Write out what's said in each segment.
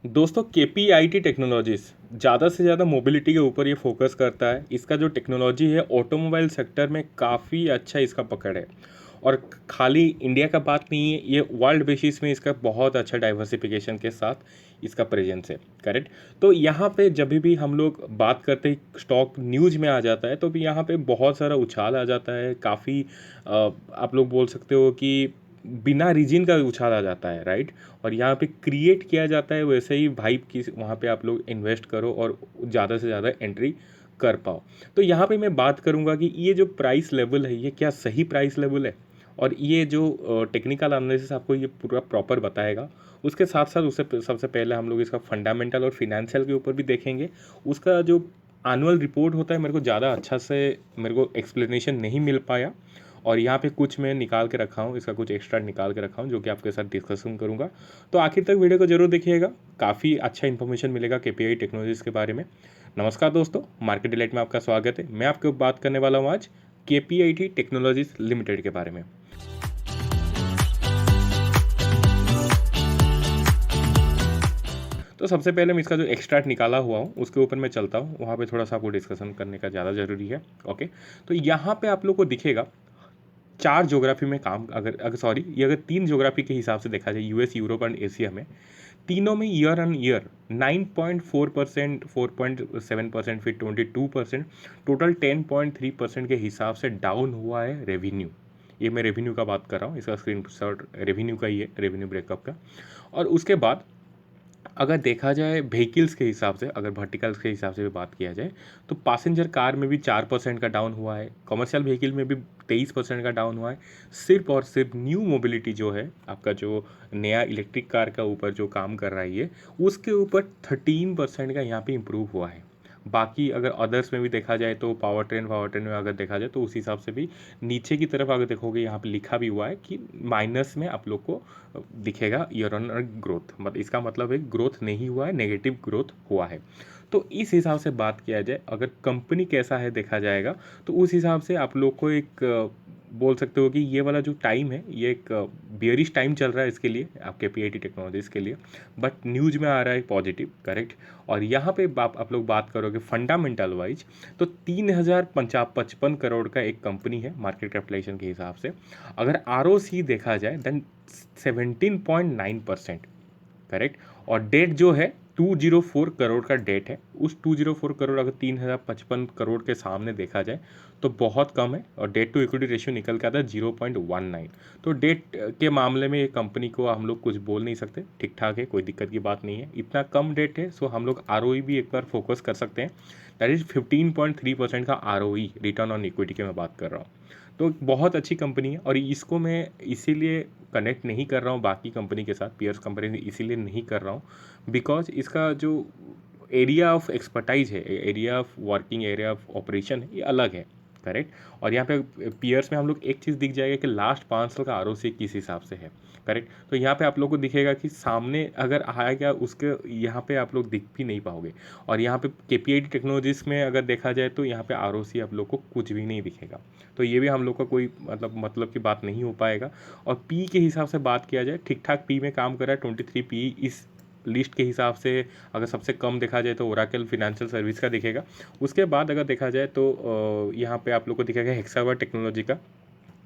दोस्तों KPIT technologies ज़्यादा से ज़्यादा मोबिलिटी के ऊपर ये फोकस करता है। इसका जो टेक्नोलॉजी है ऑटोमोबाइल सेक्टर में काफ़ी अच्छा इसका पकड़ है। और खाली इंडिया का बात नहीं है, ये वर्ल्ड बेसिस में इसका बहुत अच्छा डाइवर्सिफिकेशन के साथ इसका प्रेजेंस है। करेक्ट। तो यहाँ पे जब भी हम लोग बात करते हैं स्टॉक न्यूज़ में आ जाता है तो भी यहाँ पे बहुत सारा उछाल आ जाता है। काफ़ी आप लोग बोल सकते हो कि बिना रीजन का उछाल आ जाता है, राइट। और यहाँ पे क्रिएट किया जाता है वैसे ही वाइब की, वहाँ पे आप लोग इन्वेस्ट करो और ज़्यादा से ज़्यादा एंट्री कर पाओ। तो यहाँ पे मैं बात करूँगा कि ये जो प्राइस लेवल है ये क्या सही प्राइस लेवल है, और ये जो टेक्निकल एनालिसिस आपको ये पूरा प्रॉपर बताएगा। उसके साथ साथ उससे सबसे पहले हम लोग इसका फंडामेंटल और फिनेंशियल के ऊपर भी देखेंगे। उसका जो एनुअल रिपोर्ट होता है मेरे को ज़्यादा अच्छा से मेरे को एक्सप्लेनेशन नहीं मिल पाया, और यहाँ पे कुछ मैं निकाल के रखा हूँ, इसका कुछ एक्स्ट्रा निकाल के रखा हूँ जो कि आपके साथ डिस्कशन करूँगा। तो आखिर तक वीडियो को जरूर देखिएगा, काफ़ी अच्छा इन्फॉर्मेशन मिलेगा केपीआई टेक्नोलॉजीज़ के बारे में। नमस्कार दोस्तों, मार्केट डिलाइट में आपका स्वागत है। मैं आपको बात करने वाला हूँ आज केपीआईटी टेक्नोलॉजीज़ लिमिटेड के बारे में। तो सबसे पहले मैं इसका जो एक्सट्रैक्ट निकाला हुआ हूँ उसके ऊपर मैं चलता हूँ, वहाँ पे थोड़ा सा आपको डिस्कशन करने का ज़्यादा ज़रूरी है। ओके। तो यहाँ पे आप लोग को दिखेगा चार ज्योग्राफी में काम, अगर अगर सॉरी ये अगर तीन ज्योग्राफी के हिसाब से देखा जाए, यूएस, यूरोप एंड एशिया में, तीनों में ईयर ऑन ईयर 9.4%, 4.7%, फिर 22%, टोटल 10.3% के हिसाब से डाउन हुआ है रेवेन्यू। ये मैं रेवेन्यू का बात कर रहा हूँ, इसका स्क्रीन शॉट रेवेन्यू का ही है, रेवेन्यू ब्रेकअप का। और उसके बाद अगर देखा जाए व्हीकल्स के हिसाब से, अगर वर्टिकल्स के हिसाब से भी बात किया जाए, तो पैसेंजर कार में भी 4% का डाउन हुआ है, कमर्शियल व्हीकल में भी 23% का डाउन हुआ है। सिर्फ और सिर्फ न्यू मोबिलिटी जो है आपका, जो नया इलेक्ट्रिक कार का ऊपर जो काम कर रहा है ये, उसके ऊपर 13% का यहाँ पे इम्प्रूव हुआ है। बाकी अगर अदर्स में भी देखा जाए तो पावर ट्रेन में अगर देखा जाए तो उस हिसाब से भी नीचे की तरफ अगर देखोगे यहाँ पे लिखा भी हुआ है कि माइनस में आप लोग को दिखेगा ईयर ऑन ग्रोथ, मतलब इसका मतलब है ग्रोथ नहीं हुआ है, नेगेटिव ग्रोथ हुआ है। तो इस हिसाब से बात किया जाए, अगर कंपनी कैसा है देखा जाएगा, तो उस हिसाब से आप लोग को एक बोल सकते हो कि ये वाला जो टाइम है ये एक बियरिश टाइम चल रहा है इसके लिए, आपके पीआईटी टेक्नोलॉजीज़ के लिए। बट न्यूज़ में आ रहा है पॉजिटिव, करेक्ट। और यहाँ पे आप लोग बात करोगे फंडामेंटल वाइज, तो 3055 करोड़ का एक कंपनी है मार्केट कैपिटलाइजेशन के हिसाब से। अगर आरओसी देखा जाए देन 17.9%, करेक्ट। और डेट जो है 204 करोड़ का डेट है। उस 204 करोड़ अगर 3055 करोड़ के सामने देखा जाए तो बहुत कम है, और डेट टू इक्विटी रेशियो निकल के आता है 0.19। तो डेट के मामले में ये कंपनी को हम लोग कुछ बोल नहीं सकते, ठीक ठाक है, कोई दिक्कत की बात नहीं है। इतना कम डेट है, सो हम लोग आरओई भी एक बार फोकस कर सकते हैं। दैट इज़ 15.3% का आरओई, रिटर्न ऑन इक्विटी की मैं बात कर रहा हूँ। तो बहुत अच्छी कंपनी है, और इसको मैं इसीलिए कनेक्ट नहीं कर रहा हूँ बाकी कंपनी के साथ, पीयर्स कंपनी इसीलिए नहीं कर रहा हूँ बिकॉज इसका जो एरिया ऑफ एक्सपर्टाइज है, area of working, area of operation है, ये अलग है, करेक्ट। और यहाँ पे पीयर्स में हम लोग एक चीज़ दिख जाएगा कि लास्ट 5 साल का आरओसी किस हिसाब से है, करेक्ट। तो यहाँ पे आप लोग को दिखेगा कि सामने अगर आएगा उसके, यहाँ पे आप लोग दिख भी नहीं पाओगे। और यहाँ पे केपीआईटी टेक्नोलॉजीज में अगर देखा जाए तो यहाँ पे आरओसी आप लोग को कुछ भी नहीं दिखेगा। तो ये भी हम लोग का कोई मतलब की बात नहीं हो पाएगा। और पी के हिसाब से बात किया जाए, ठीक ठाक पी में काम कर रहा है, 23 पी इस लिस्ट के हिसाब से। अगर सबसे कम देखा जाए तो ओराकल फिनेंशियल सर्विस का दिखेगा। उसके बाद अगर देखा जाए तो यहाँ पे आप लोग को दिखेगा हेक्सावर टेक्नोलॉजी का।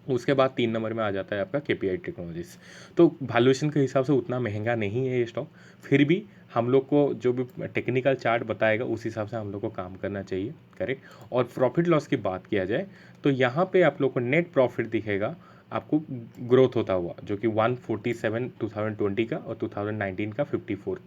उसके बाद 3 नंबर में आ जाता है आपका केपीआई टेक्नोलॉजीज। तो वैल्यूएशन के हिसाब से उतना महंगा नहीं है ये स्टॉक, फिर भी हम लोग को जो भी टेक्निकल चार्ट बताएगा उस हिसाब से हम लोग को काम करना चाहिए, करेक्ट। और प्रॉफिट लॉस की बात किया जाए तो यहाँ पे आप लोग को नेट प्रॉफिट दिखेगा आपको ग्रोथ होता हुआ, जो कि 147 2020 का और 2019 का 54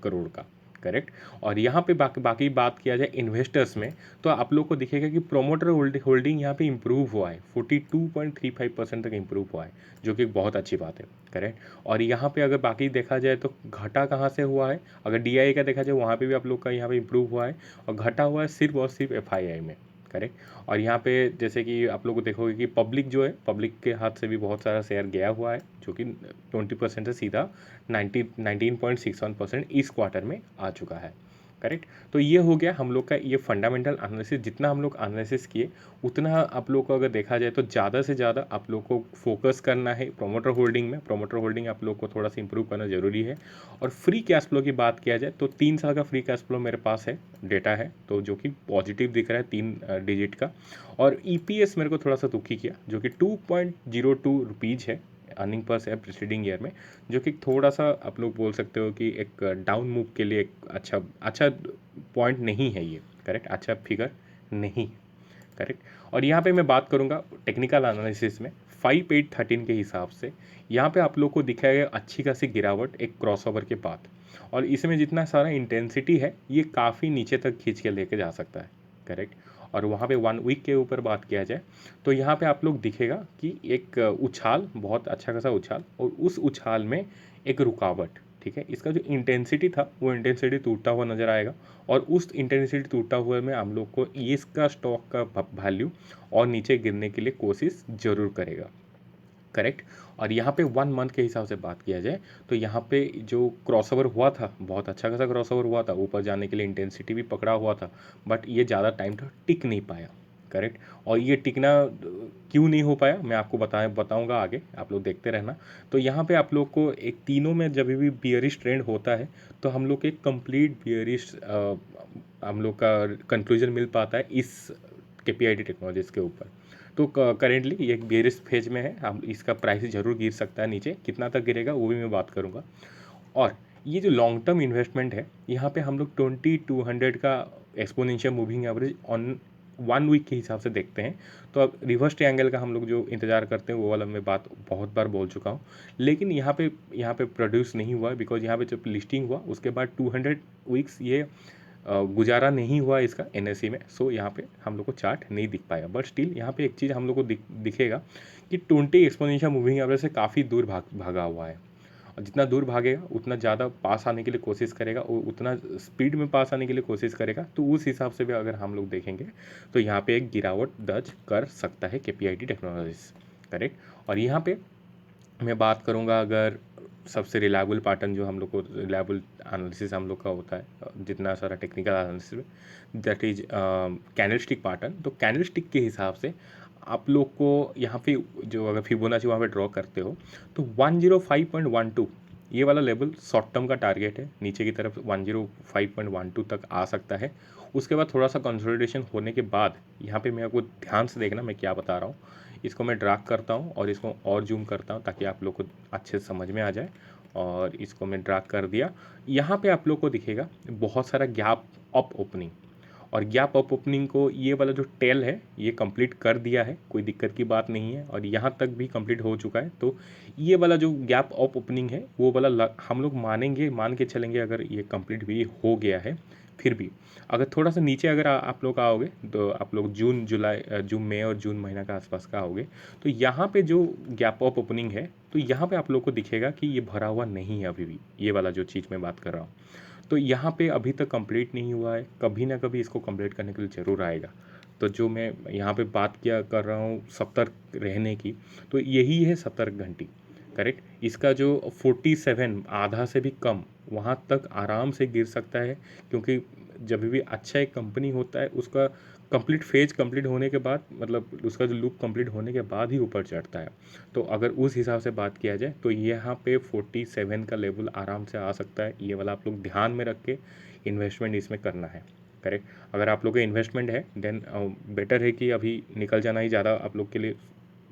करोड़ का, करेक्ट। और यहाँ पे बाकी बात किया जाए इन्वेस्टर्स में, तो आप लोग को दिखेगा कि प्रोमोटर होल्डिंग यहाँ पे इंप्रूव हुआ है, 42.35% तक इंप्रूव हुआ है, जो कि बहुत अच्छी बात है, करेक्ट। और यहाँ पे अगर बाकी देखा जाए तो घटा कहाँ से हुआ है, अगर डीआई का देखा जाए वहाँ पे भी आप लोग का यहाँ पे इंप्रूव हुआ है, और घटा हुआ है सिर्फ और सिर्फ एफआईआई में, करेक्ट। और यहाँ पे जैसे कि आप लोग को देखोगे कि पब्लिक जो है, पब्लिक के हाथ से भी बहुत सारा शेयर गया हुआ है, जो कि 20% से सीधा 19.61% इस क्वार्टर में आ चुका है, करेक्ट। तो ये हो गया हम लोग का ये फंडामेंटल एनालिसिस। जितना हम लोग एनालिसिस किए उतना आप लोग को अगर देखा जाए तो ज़्यादा से ज़्यादा आप लोग को फोकस करना है प्रोमोटर होल्डिंग में। प्रोमोटर होल्डिंग आप लोग को थोड़ा सा इंप्रूव करना ज़रूरी है। और फ्री कैश फ्लो की बात किया जाए तो 3 साल का फ्री कैश फ्लो मेरे पास है, डेटा है, तो जो कि पॉजिटिव दिख रहा है 3 डिजिट का। और ईपीएस मेरे को थोड़ा सा दुखी किया जो कि 2.02 रुपीज़ है earning per share preceding year में, जो कि थोड़ा सा आप लोग बोल सकते हो कि एक डाउन मूव के लिए एक अच्छा अच्छा पॉइंट नहीं है ये। करेक्ट, अच्छा फिगर नहीं। करेक्ट। और यहाँ पे मैं बात करूँगा टेक्निकल एनालिसिस में 5813 के हिसाब से यहाँ पे आप लोग को दिखाया गया अच्छी खासी गिरावट एक क्रॉसओवर के बाद। और इसमें जितना सारा इंटेंसिटी है ये काफ़ी नीचे तक खींच के लेके जा सकता है। करेक्ट। और वहाँ पे 1 वीक के ऊपर बात किया जाए तो यहाँ पे आप लोग दिखेगा कि एक उछाल, बहुत अच्छा खासा उछाल, और उस उछाल में एक रुकावट। ठीक है, इसका जो इंटेंसिटी था वो इंटेंसिटी टूटता हुआ नज़र आएगा। और उस इंटेंसिटी टूटा हुए में हम लोग को इसका स्टॉक का वैल्यू और नीचे गिरने के लिए कोशिश ज़रूर करेगा। करेक्ट। और यहाँ पे 1 मंथ के हिसाब से बात किया जाए तो यहाँ पे जो क्रॉसओवर हुआ था, बहुत अच्छा खासा क्रॉसओवर हुआ था, ऊपर जाने के लिए इंटेंसिटी भी पकड़ा हुआ था, बट ये ज़्यादा टाइम तक टिक नहीं पाया। करेक्ट। और ये टिकना क्यों नहीं हो पाया मैं आपको बताऊंगा आगे, आप लोग देखते रहना। तो यहाँ पे आप लोग को एक तीनों में जब भी बियरिश ट्रेंड होता है तो हम लोग एक कंप्लीट बियरिश हम लोग का कंक्लूजन मिल पाता है इस केपीआईटी टेक्नोलॉजीज़ के ऊपर। तो करेंटली ये एक बेरिश फेज में है, हम इसका प्राइस ज़रूर गिर सकता है नीचे, कितना तक गिरेगा वो भी मैं बात करूँगा। और ये जो लॉन्ग टर्म इन्वेस्टमेंट है यहाँ पे हम लोग 2200 का exponential moving average on 1 week के हिसाब से देखते हैं। तो अब रिवर्स ट्रायंगल का हम लोग जो इंतज़ार करते हैं वो वाला मैं बात बहुत बार बोल चुका हूँ, लेकिन यहाँ पे प्रोड्यूस नहीं हुआ बिकॉज यहाँ पे जब लिस्टिंग हुआ उसके बाद 200 वीक्स ये गुजारा नहीं हुआ इसका एनएससी में। सो यहाँ पे हम लोग को चार्ट नहीं दिख पाया, बट स्टिल यहाँ पे एक चीज़ हम लोग को दिखेगा कि 20 एक्सपोनेंशियल मूविंग एवरेज से काफ़ी दूर भागा हुआ है। और जितना दूर भागेगा उतना ज़्यादा पास आने के लिए कोशिश करेगा और उतना स्पीड में पास आने के लिए कोशिश करेगा। तो उस हिसाब से भी अगर हम लोग देखेंगे तो यहाँ पे एक गिरावट दर्ज कर सकता है केपीआईटी टेक्नोलॉजीज। करेक्ट। और यहाँ पे मैं बात करूँगा अगर सबसे रिलायबल पैटर्न जो हम लोग को रिलायबल एनालिसिस हम लोग का होता है जितना सारा टेक्निकल एनालिसिस में, दैट इज कैंडलस्टिक पैटर्न। तो कैंडलस्टिक के हिसाब से आप लोग को यहाँ पे जो अगर फिबोनाची वहाँ पे ड्रॉ करते हो तो 105.12 ये वाला लेवल शॉर्ट टर्म का टारगेट है, नीचे की तरफ 105.12 तक आ सकता है। उसके बाद थोड़ा सा कंसोलिडेशन होने के बाद यहाँ पे मैं आपको ध्यान से देखना मैं क्या बता रहा हूँ, इसको मैं ड्रैग करता हूँ और इसको और जूम करता हूँ ताकि आप लोग को अच्छे से समझ में आ जाए। और इसको मैं ड्रैग कर दिया, यहाँ पे आप लोग को दिखेगा बहुत सारा गैप अप ओपनिंग। और गैप अप ओपनिंग को ये वाला जो टेल है ये कंप्लीट कर दिया है, कोई दिक्कत की बात नहीं है, और यहाँ तक भी कंप्लीट हो चुका है। तो ये वाला जो गैप अप ओपनिंग है वो वाला हम लोग मान के चलेंगे अगर ये कंप्लीट भी हो गया है। फिर भी अगर थोड़ा सा नीचे अगर आप लोग आओगे तो आप लोग जून मई और जून महीना का आसपास का आओगे तो यहाँ पे जो गैप अप ओपनिंग है तो यहाँ पे आप लोग को दिखेगा कि ये भरा हुआ नहीं है अभी भी, ये वाला जो चीज़ मैं बात कर रहा हूँ। तो यहाँ पे अभी तक कंप्लीट नहीं हुआ है, कभी ना कभी इसको कंप्लीट करने के लिए ज़रूर आएगा। तो जो मैं यहाँ पे बात किया कर रहा हूँ सतर्क रहने की, तो यही है सतर्क घंटी। करेक्ट। इसका जो 47 आधा से भी कम वहाँ तक आराम से गिर सकता है, क्योंकि जब भी अच्छा एक कंपनी होता है उसका कंप्लीट फेज कंप्लीट होने के बाद, मतलब उसका जो लूप कंप्लीट होने के बाद ही ऊपर चढ़ता है। तो अगर उस हिसाब से बात किया जाए तो यहाँ पे 47 का लेवल आराम से आ सकता है, ये वाला आप लोग ध्यान में रख के इन्वेस्टमेंट इसमें करना है। करेक्ट। अगर आप लोग का इन्वेस्टमेंट है देन बेटर है कि अभी निकल जाना ही ज़्यादा आप लोग के लिए,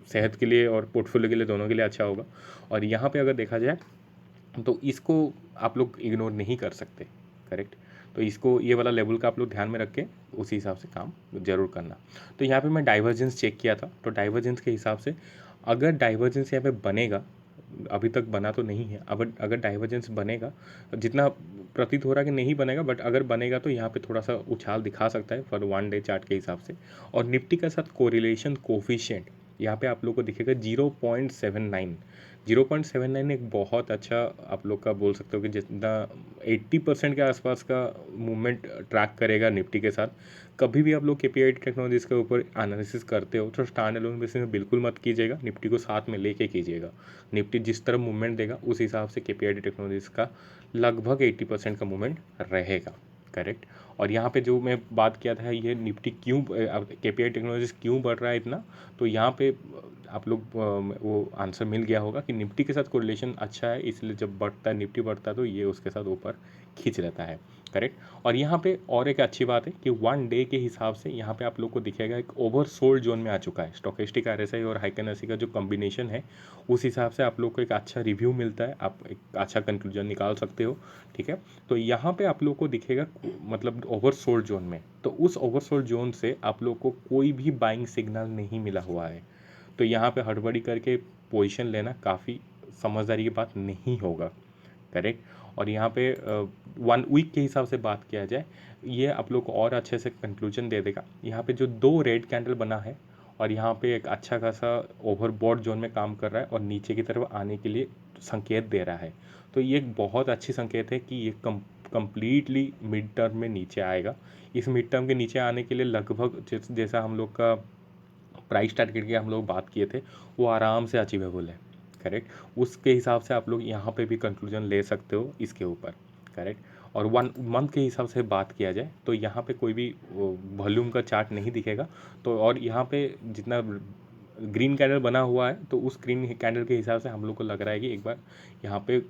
सेहत के लिए और पोर्टफोलियो के लिए, दोनों के लिए अच्छा होगा। और यहाँ पे अगर देखा जाए तो इसको आप लोग इग्नोर नहीं कर सकते। करेक्ट। तो इसको ये वाला लेवल का आप लोग ध्यान में रख के उसी हिसाब से काम ज़रूर करना। तो यहाँ पे मैं डाइवर्जेंस चेक किया था, तो डाइवर्जेंस के हिसाब से अगर डाइवर्जेंस यहाँ पे बनेगा, अभी तक बना तो नहीं है, अगर डाइवर्जेंस बनेगा, जितना प्रतीत हो रहा है कि नहीं बनेगा, बट अगर बनेगा तो यहाँ पे थोड़ा सा उछाल दिखा सकता है फॉर 1 डे चार्ट के हिसाब से। और निफ्टी के साथ कोरिलेशन कोफिशिएंट यहाँ पे आप लोग को दिखेगा 0.79। 0.79 एक बहुत अच्छा आप लोग का बोल सकते हो कि जितना 80% के आसपास का मूवमेंट ट्रैक करेगा निफ्टी के साथ। कभी भी आप लोग केपीआईटी टेक्नोलॉजीज के ऊपर एनालिसिस करते हो तो स्टैंड अलोन बेसिस में बिल्कुल मत कीजिएगा, निफ्टी को साथ में लेके कीजिएगा। निफ्टी जिस तरह मूवमेंट देगा उस हिसाब से केपीआईटी टेक्नोलॉजीज का लगभग 80% का मूवमेंट रहेगा। करेक्ट। और यहाँ पे जो मैं बात किया था ये निफ्टी क्यों केपीआई टेक्नोलॉजीज क्यों बढ़ रहा है इतना, तो यहाँ पे आप लोग वो आंसर मिल गया होगा कि निफ्टी के साथ कोरिलेशन अच्छा है, इसलिए जब बढ़ता है निफ्टी बढ़ता है तो ये उसके साथ ऊपर खींच लेता है। करेक्ट। और यहाँ पे और एक अच्छी बात है कि 1 डे के हिसाब से यहाँ पे आप लोग को दिखेगा एक ओवरसोल्ड जोन में आ चुका है। स्टोकेस्टिक आरएसआई और हाइकनसी का जो कॉम्बिनेशन है उस हिसाब से आप लोग को एक अच्छा रिव्यू मिलता है, आप एक अच्छा कंक्लूजन निकाल सकते हो। ठीक है, तो यहाँ पे आप लोग को दिखेगा मतलब ओवरसोल्ड जोन में, तो उस ओवरसोल्ड जोन से आप लोग को कोई भी बाइंग सिग्नल नहीं मिला हुआ है, तो यहाँ पे हड़बड़ी करके पोजीशन लेना काफ़ी समझदारी की बात नहीं होगा। करेक्ट। और यहाँ पे 1 वीक के हिसाब से बात किया जाए, ये आप लोग को और अच्छे से कंक्लूजन दे देगा। यहाँ पे जो 2 रेड कैंडल बना है और यहाँ पे एक अच्छा खासा ओवरबॉट जोन में काम कर रहा है और नीचे की तरफ आने के लिए संकेत दे रहा है, तो ये एक बहुत अच्छी संकेत है कि ये कंप्लीटली मिड टर्म में नीचे आएगा। इस मिड टर्म के नीचे आने के लिए लगभग जैसा हम लोग का प्राइस टारगेट की हम लोग बात किए थे वो आराम से अचीवेबल है। करेक्ट। उसके हिसाब से आप लोग यहाँ पे भी कंक्लूजन ले सकते हो इसके ऊपर। करेक्ट। और 1 मंथ के हिसाब से बात किया जाए तो यहाँ पे कोई भी वॉल्यूम का चार्ट नहीं दिखेगा, तो और यहाँ पे जितना ग्रीन कैंडल बना हुआ है तो उस ग्रीन कैंडल के हिसाब से हम लोग को लग रहा है कि एक बार यहाँ पे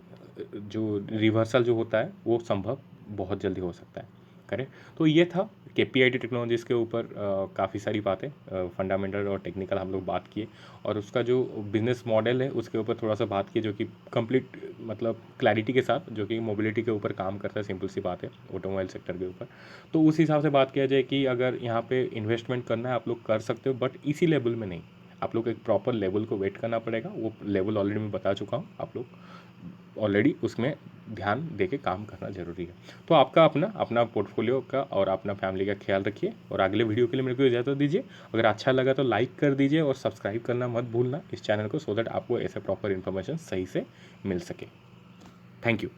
जो रिवर्सल जो होता है वो संभव बहुत जल्दी हो सकता है। करेक्ट। तो ये था केपीआईटी टेक्नोलॉजीज़ के ऊपर काफ़ी सारी बातें फंडामेंटल और टेक्निकल हम लोग बात किए, और उसका जो बिजनेस मॉडल है उसके ऊपर थोड़ा सा बात की जो कि कंप्लीट मतलब क्लैरिटी के साथ, जो कि मोबिलिटी के ऊपर काम करता है, सिंपल सी बात है ऑटोमोबाइल सेक्टर के ऊपर। तो उस हिसाब से बात किया जाए कि अगर यहाँ पे इन्वेस्टमेंट करना है आप लोग कर सकते हो, बट इसी लेवल में नहीं, आप लोग एक प्रॉपर लेवल को वेट करना पड़ेगा। वो लेवल ऑलरेडी मैं बता चुका हूँ, आप लोग ऑलरेडी उसमें ध्यान दे के काम करना ज़रूरी है। तो आपका अपना अपना पोर्टफोलियो का और अपना फैमिली का ख्याल रखिए, और अगले वीडियो के लिए मेरे को इजाज़त दीजिए। अगर अच्छा लगा तो लाइक कर दीजिए और सब्सक्राइब करना मत भूलना इस चैनल को, सो दैट आपको ऐसे प्रॉपर इन्फॉर्मेशन सही से मिल सके। Thank you.